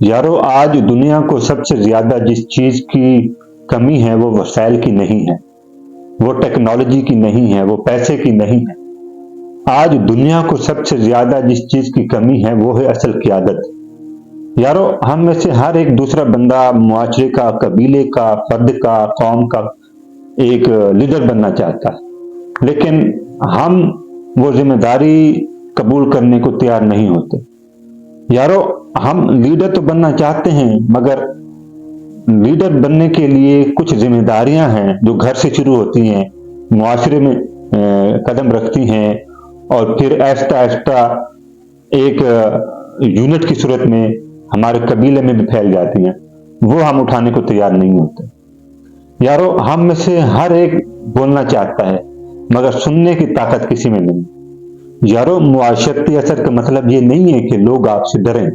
یارو آج دنیا کو سب سے زیادہ جس چیز کی کمی ہے وہ وسائل کی نہیں ہے، وہ ٹیکنالوجی کی نہیں ہے، وہ پیسے کی نہیں ہے۔ آج دنیا کو سب سے زیادہ جس چیز کی کمی ہے وہ ہے اصل قیادت۔ یارو ہم میں سے ہر ایک دوسرا بندہ معاشرے کا، قبیلے کا، فرد کا، قوم کا ایک لیڈر بننا چاہتا ہے، لیکن ہم وہ ذمہ داری قبول کرنے کو تیار نہیں ہوتے۔ یارو ہم لیڈر تو بننا چاہتے ہیں، مگر لیڈر بننے کے لیے کچھ ذمہ داریاں ہیں جو گھر سے شروع ہوتی ہیں، معاشرے میں قدم رکھتی ہیں، اور پھر آہستہ آہستہ ایک یونٹ کی صورت میں ہمارے قبیلے میں بھی پھیل جاتی ہیں، وہ ہم اٹھانے کو تیار نہیں ہوتے۔ یارو ہم میں سے ہر ایک بولنا چاہتا ہے، مگر سننے کی طاقت کسی میں نہیں۔ یارو معاشرتی اثر کا مطلب یہ نہیں ہے کہ لوگ آپ سے ڈریں،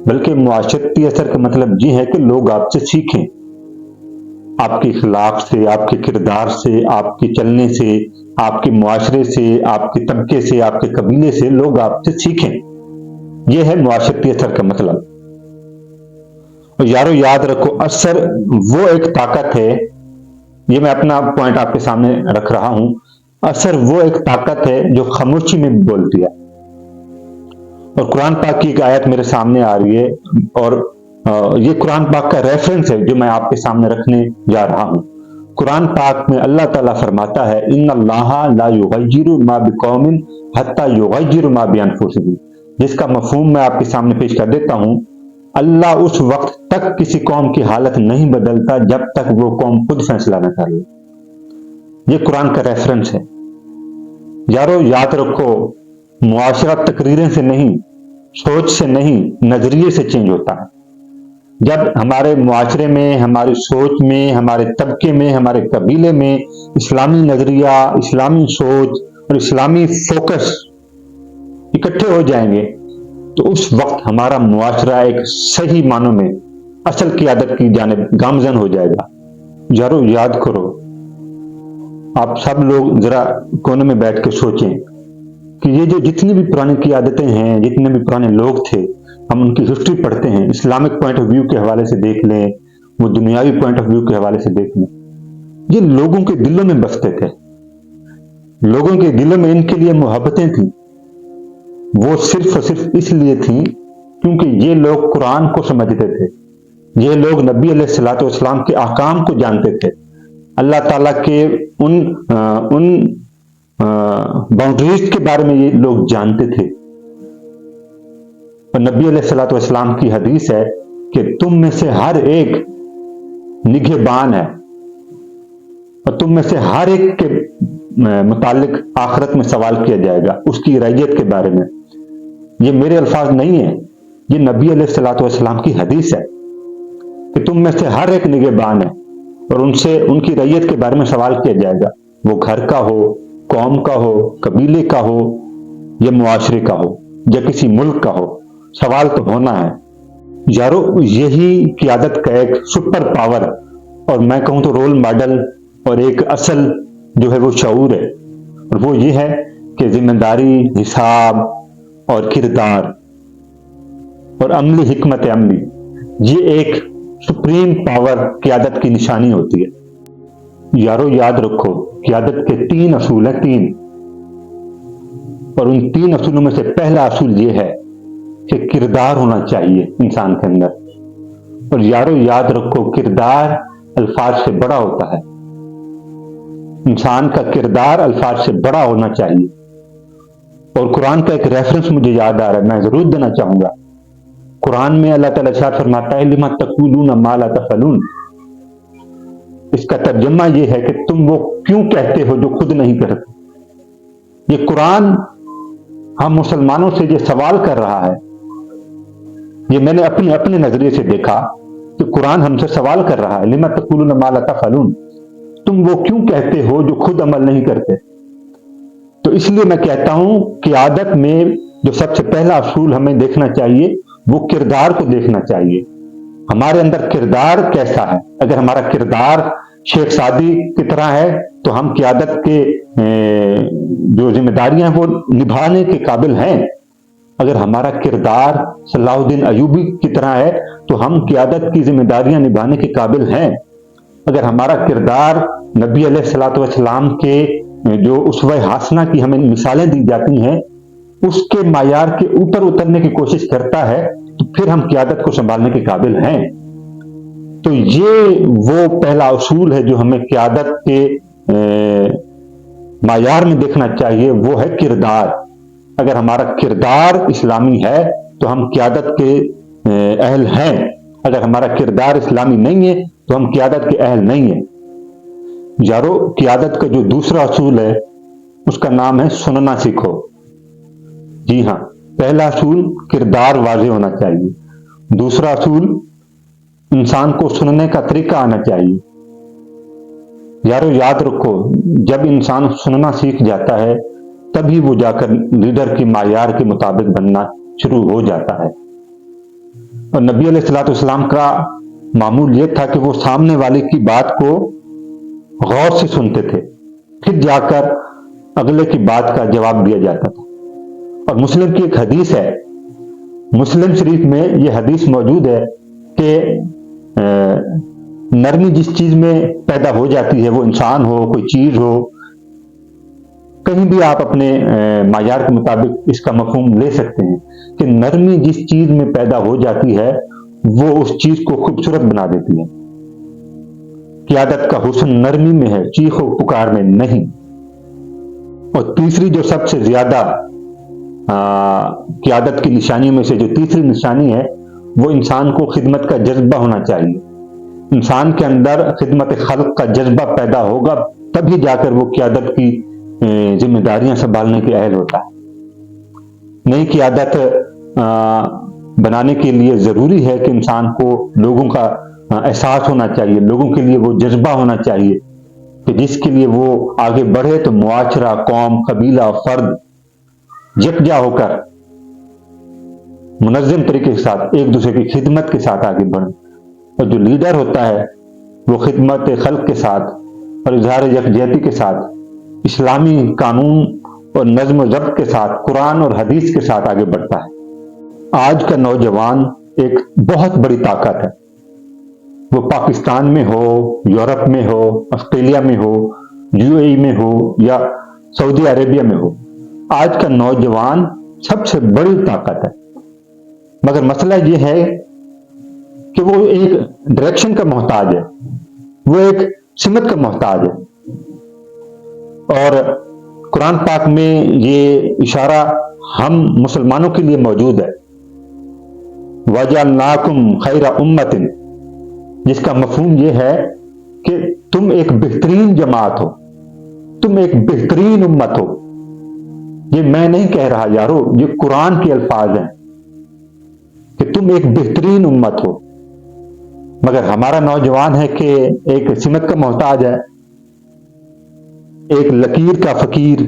بلکہ معاشرتی اثر کا مطلب یہ ہے کہ لوگ آپ سے سیکھیں، آپ کے اخلاق سے، آپ کے کردار سے، آپ کے چلنے سے، آپ کے معاشرے سے، آپ کے طبقے سے، آپ کے قبیلے سے لوگ آپ سے سیکھیں۔ یہ ہے معاشرتی اثر کا مطلب۔ اور یارو یاد رکھو، اثر وہ ایک طاقت ہے، یہ میں اپنا پوائنٹ آپ کے سامنے رکھ رہا ہوں، اثر وہ ایک طاقت ہے جو خاموشی میں بھی بولتی ہے۔ اور قرآن پاک کی ایک آیت میرے سامنے آ رہی ہے، اور یہ قرآن پاک کا ریفرنس ہے جو میں آپ کے سامنے رکھنے جا رہا ہوں۔ قرآن پاک میں اللہ تعالیٰ فرماتا ہے ان اللہ لا یغیر ما بقوم حتی یغیروا ما بانفسہم، جس کا مفہوم میں آپ کے سامنے پیش کر دیتا ہوں۔ اللہ اس وقت تک کسی قوم کی حالت نہیں بدلتا جب تک وہ قوم خود فیصلہ نہ کر لے۔ یہ قرآن کا ریفرنس ہے۔ یارو یاد رکھو، معاشرہ تقریریں سے نہیں، سوچ سے نہیں، نظریے سے چینج ہوتا ہے۔ جب ہمارے معاشرے میں، ہماری سوچ میں، ہمارے طبقے میں، ہمارے قبیلے میں اسلامی نظریہ، اسلامی سوچ اور اسلامی فوکس اکٹھے ہو جائیں گے تو اس وقت ہمارا معاشرہ ایک صحیح معنوں میں اصل قیادت کی جانب گامزن ہو جائے گا۔ یارو یاد کرو، آپ سب لوگ ذرا کونے میں بیٹھ کے سوچیں کہ یہ جو جتنی بھی پرانی قیادتیں ہیں، جتنے بھی پرانے لوگ تھے، ہم ان کی ہسٹری پڑھتے ہیں، اسلامک پوائنٹ آف ویو کے حوالے سے دیکھ لیں، وہ دنیاوی پوائنٹ آف ویو کے حوالے سے دیکھ لیں، یہ لوگوں کے دلوں میں بستے تھے۔ لوگوں کے دلوں میں ان کے لیے محبتیں تھیں، وہ صرف اور صرف اس لیے تھیں کیونکہ یہ لوگ قرآن کو سمجھتے تھے، یہ لوگ نبی علیہ الصلوۃ والسلام کے احکام کو جانتے تھے، اللہ تعالیٰ کے ان باؤنڈریز کے بارے میں یہ لوگ جانتے تھے۔ اور نبی علیہ الصلوۃ والسلام کی حدیث ہے کہ تم میں سے ہر ایک نگہبان ہے، اور تم میں سے ہر ایک کے متعلق آخرت میں سوال کیا جائے گا اس کی رعیت کے بارے میں۔ یہ میرے الفاظ نہیں ہیں، یہ نبی علیہ الصلوۃ والسلام کی حدیث ہے کہ تم میں سے ہر ایک نگہبان ہے، اور ان سے ان کی رعیت کے بارے میں سوال کیا جائے گا، وہ گھر کا ہو، قوم کا ہو، قبیلے کا ہو، یا معاشرے کا ہو، یا کسی ملک کا ہو، سوال تو ہونا ہے۔ یارو یہی قیادت کا ایک سپر پاور، اور میں کہوں تو رول ماڈل، اور ایک اصل جو ہے وہ شعور ہے، اور وہ یہ ہے کہ ذمہ داری، حساب اور کردار اور عملی حکمت عملی، یہ ایک سپریم پاور قیادت کی نشانی ہوتی ہے۔ یارو یاد رکھو، قیادت کے 3 اصول ہیں، 3، اور ان 3 اصولوں میں سے پہلا اصول یہ ہے کہ کردار ہونا چاہیے انسان کے اندر۔ اور یارو یاد رکھو، کردار الفاظ سے بڑا ہوتا ہے، انسان کا کردار الفاظ سے بڑا ہونا چاہیے۔ اور قرآن کا ایک ریفرنس مجھے یاد آ رہا ہے، میں ضرور دینا چاہوں گا۔ قرآن میں اللہ تعالیٰ ارشاد فرماتا ہے لِمَ تَقُولُونَ مَا لَا تَفْعَلُونَ، اس کا ترجمہ یہ ہے کہ تم وہ کیوں کہتے ہو جو خود نہیں کرتے۔ یہ قرآن ہم مسلمانوں سے یہ سوال کر رہا ہے، یہ میں نے اپنے نظریے سے دیکھا کہ قرآن ہم سے سوال کر رہا ہے، لِمَ تَقُولُونَ مَا لَا تَفْعَلُونَ، تم وہ کیوں کہتے ہو جو خود عمل نہیں کرتے۔ تو اس لیے میں کہتا ہوں قیادت میں جو سب سے پہلا اصول ہمیں دیکھنا چاہیے وہ کردار کو دیکھنا چاہیے، ہمارے اندر کردار کیسا ہے۔ اگر ہمارا کردار شیخ سعدی کی طرح ہے تو ہم قیادت کے جو ذمہ داریاں وہ نبھانے کے قابل ہیں، اگر ہمارا کردار صلاح الدین ایوبی کی طرح ہے تو ہم قیادت کی ذمہ داریاں نبھانے کے قابل ہیں۔ اگر ہمارا کردار نبی علیہ الصلوۃ والسلام کے جو اسوہ حسنہ کی ہمیں مثالیں دی جاتی ہیں اس کے معیار کے اوپر اترنے کی کوشش کرتا ہے تو پھر ہم قیادت کو سنبھالنے کے قابل ہیں۔ تو یہ وہ پہلا اصول ہے جو ہمیں قیادت کے معیار میں دیکھنا چاہیے، وہ ہے کردار۔ اگر ہمارا کردار اسلامی ہے تو ہم قیادت کے اہل ہیں، اگر ہمارا کردار اسلامی نہیں ہے تو ہم قیادت کے اہل نہیں ہیں۔ یارو، قیادت کا جو دوسرا اصول ہے اس کا نام ہے سننا سیکھو۔ جی ہاں، پہلا اصول کردار واضح ہونا چاہیے، دوسرا اصول انسان کو سننے کا طریقہ آنا چاہیے۔ یارو یاد رکھو، جب انسان سننا سیکھ جاتا ہے تبھی وہ جا کر لیڈر کے معیار کے مطابق بننا شروع ہو جاتا ہے۔ اور نبی علیہ الصلوۃ والسلام کا معمول یہ تھا کہ وہ سامنے والے کی بات کو غور سے سنتے تھے، پھر جا کر اگلے کی بات کا جواب دیا جاتا تھا۔ اور مسلم کی ایک حدیث ہے، مسلم شریف میں یہ حدیث موجود ہے کہ نرمی جس چیز میں پیدا ہو جاتی ہے، وہ انسان ہو، کوئی چیز ہو، کہیں بھی آپ اپنے معیار کے مطابق اس کا مفہوم لے سکتے ہیں کہ نرمی جس چیز میں پیدا ہو جاتی ہے وہ اس چیز کو خوبصورت بنا دیتی ہے۔ قیادت کا حسن نرمی میں ہے، چیخ و پکار میں نہیں۔ اور تیسری جو سب سے زیادہ قیادت کی نشانیوں میں سے جو تیسری نشانی ہے وہ انسان کو خدمت کا جذبہ ہونا چاہیے۔ انسان کے اندر خدمت خلق کا جذبہ پیدا ہوگا تبھی جا کر وہ قیادت کی ذمہ داریاں سنبھالنے کے اہل ہوتا ہے۔ نئی قیادت بنانے کے لیے ضروری ہے کہ انسان کو لوگوں کا احساس ہونا چاہیے، لوگوں کے لیے وہ جذبہ ہونا چاہیے کہ جس کے لیے وہ آگے بڑھے تو معاشرہ، قوم، قبیلہ، فرد یکجا ہو کر منظم طریقے کے ساتھ ایک دوسرے کی خدمت کے ساتھ آگے بڑھیں۔ اور جو لیڈر ہوتا ہے وہ خدمت خلق کے ساتھ اور اظہار یکجہتی کے ساتھ، اسلامی قانون اور نظم و ضبط کے ساتھ، قرآن اور حدیث کے ساتھ آگے بڑھتا ہے۔ آج کا نوجوان ایک بہت بڑی طاقت ہے، وہ پاکستان میں ہو، یورپ میں ہو، آسٹریلیا میں ہو، UAE میں ہو یا سعودی عربیہ میں ہو، آج کا نوجوان سب سے بڑی طاقت ہے۔ مگر مسئلہ یہ ہے کہ وہ ایک ڈائریکشن کا محتاج ہے، وہ ایک سمت کا محتاج ہے۔ اور قرآن پاک میں یہ اشارہ ہم مسلمانوں کے لیے موجود ہے، وَجَعَلْنَاكُمْ خَيْرَ أُمَّةٍ، جس کا مفہوم یہ ہے کہ تم ایک بہترین جماعت ہو، تم ایک بہترین امت ہو۔ یہ میں نہیں کہہ رہا یارو، یہ قرآن کے الفاظ ہیں کہ تم ایک بہترین امت ہو۔ مگر ہمارا نوجوان ہے کہ ایک سمت کا محتاج ہے، ایک لکیر کا فقیر۔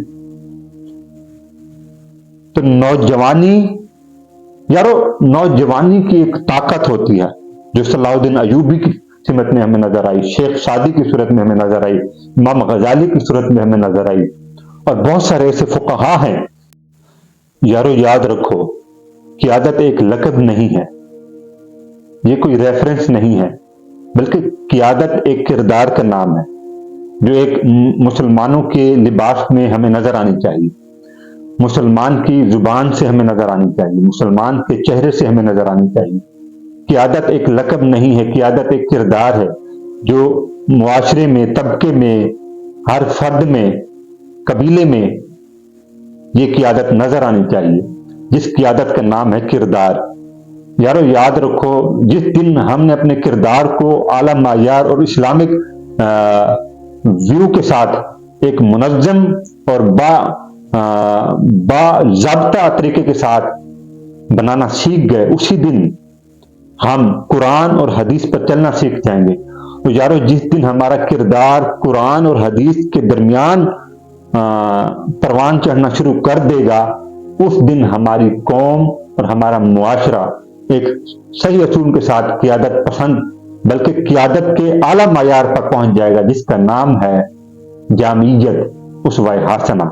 تو نوجوانی یارو، نوجوانی کی ایک طاقت ہوتی ہے جو صلاح الدین ایوبی کی سمت میں ہمیں نظر آئی، شیخ سعدی کی صورت میں ہمیں نظر آئی، امام غزالی کی صورت میں ہمیں نظر آئی، اور بہت سارے ایسے فقہا ہیں۔ یارو یاد رکھو، قیادت ایک لقب نہیں ہے، یہ کوئی ریفرنس نہیں ہے، بلکہ قیادت ایک کردار کا نام ہے جو ایک مسلمانوں کے لباس میں ہمیں نظر آنی چاہیے، مسلمان کی زبان سے ہمیں نظر آنی چاہیے، مسلمان کے چہرے سے ہمیں نظر آنی چاہیے۔ قیادت ایک لقب نہیں ہے، قیادت ایک کردار ہے جو معاشرے میں، طبقے میں، ہر فرد میں، قبیلے میں یہ قیادت نظر آنی چاہیے، جس قیادت کا نام ہے کردار۔ یارو یاد رکھو، جس دن ہم نے اپنے کردار کو اعلیٰ معیار اور اسلامک ویو کے ساتھ ایک منظم اور باضابطہ طریقے کے ساتھ بنانا سیکھ گئے، اسی دن ہم قرآن اور حدیث پر چلنا سیکھ جائیں گے۔ تو یارو، جس دن ہمارا کردار قرآن اور حدیث کے درمیان پروان چڑھنا شروع کر دے گا، اس دن ہماری قوم اور ہمارا معاشرہ ایک صحیح اصول کے ساتھ قیادت پسند بلکہ قیادت کے اعلیٰ معیار پر پہنچ جائے گا، جس کا نام ہے جامعیت، اسوہ حسنہ۔